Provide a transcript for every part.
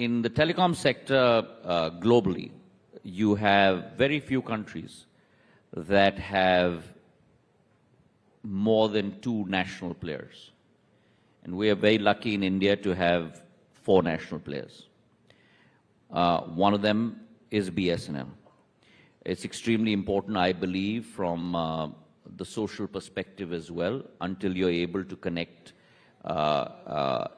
in the telecom sector globally, you have very few countries that have more than 2 national players. And we are very lucky in India to have 4 national players. One of them is BSNL. It's extremely important, I believe, from the social perspective as well, until you're able to connect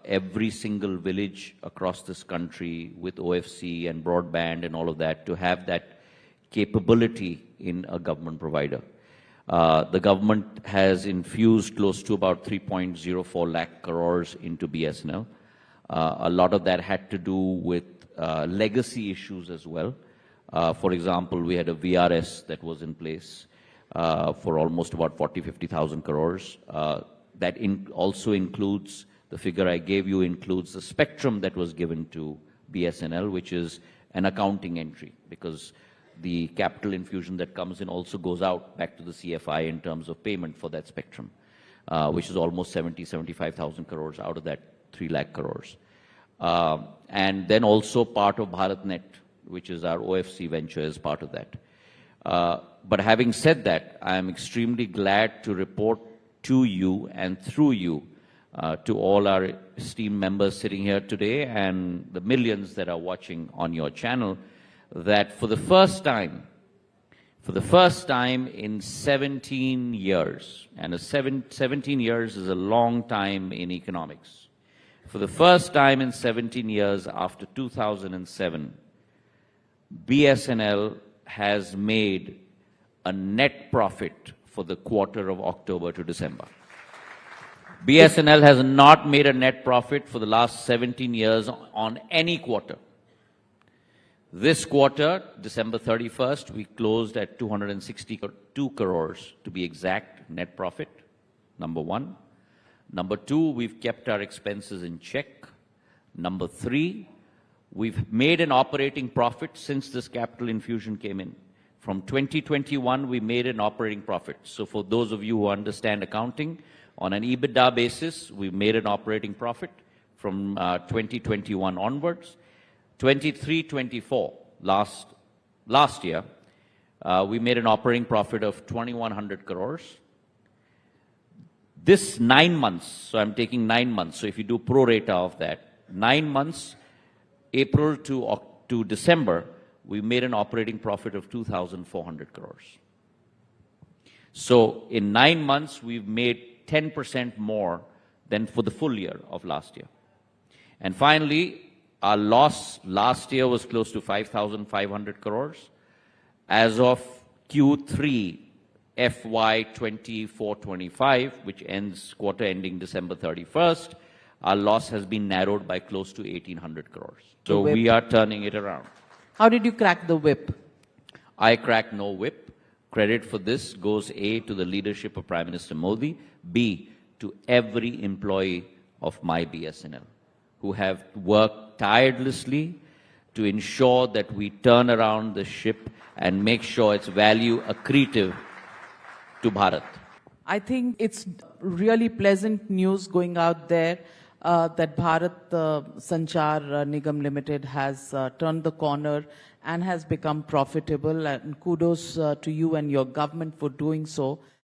every single village across this country with OFC and broadband and all of that, to have that capability in a government provider. The government has infused close to about 3.04 lakh crores into BSNL. A lot of that had to do with legacy issues as well. For example, we had a VRS that was in place for almost about 50,000 crores. That also includes, the figure I gave you includes the spectrum that was given to BSNL, which is an accounting entry, because the capital infusion that comes in also goes out back to the CFI in terms of payment for that spectrum, which is almost 75,000 crores out of that 3 lakh crores. And then also part of BharatNet, which is our OFC venture, is part of that. But having said that, I am extremely glad to report to you and through you to all our esteemed members sitting here today and the millions that are watching on your channel, that for the first time in 17 years, and 17 years is a long time in economics, for the first time in 17 years after 2007, BSNL has made a net profit for the quarter of October to December. BSNL has not made a net profit for the last 17 years on any quarter. This quarter, December 31st, we closed at 262 crores to be exact net profit, number one. Number two, we've kept our expenses in check. Number three, we've made an operating profit since this capital infusion came in. From 2021, we made an operating profit. So for those of you who understand accounting, on an EBITDA basis, we made an operating profit from 2021 onwards. 23-24, last year, we made an operating profit of 2,100 crores. This 9 months, so I'm taking 9 months, so if you do pro rata of that, 9 months, April to December, we made an operating profit of 2,400 crores. So in 9 months, we've made 10% more than for the full year of last year. And finally, our loss last year was close to 5,500 crores. As of Q3 FY 24-25, which ends quarter ending December 31st, our loss has been narrowed by close to 1,800 crores. So we are turning it around. How did you crack the whip? I cracked no whip. Credit for this goes A, to the leadership of Prime Minister Modi, B, to every employee of my BSNL, who have worked tirelessly to ensure that we turn around the ship and make sure it's value accretive to Bharat. I think it's really pleasant news going out there that Bharat Sanchar Nigam Limited has turned the corner and has become profitable. And kudos to you and your government for doing so.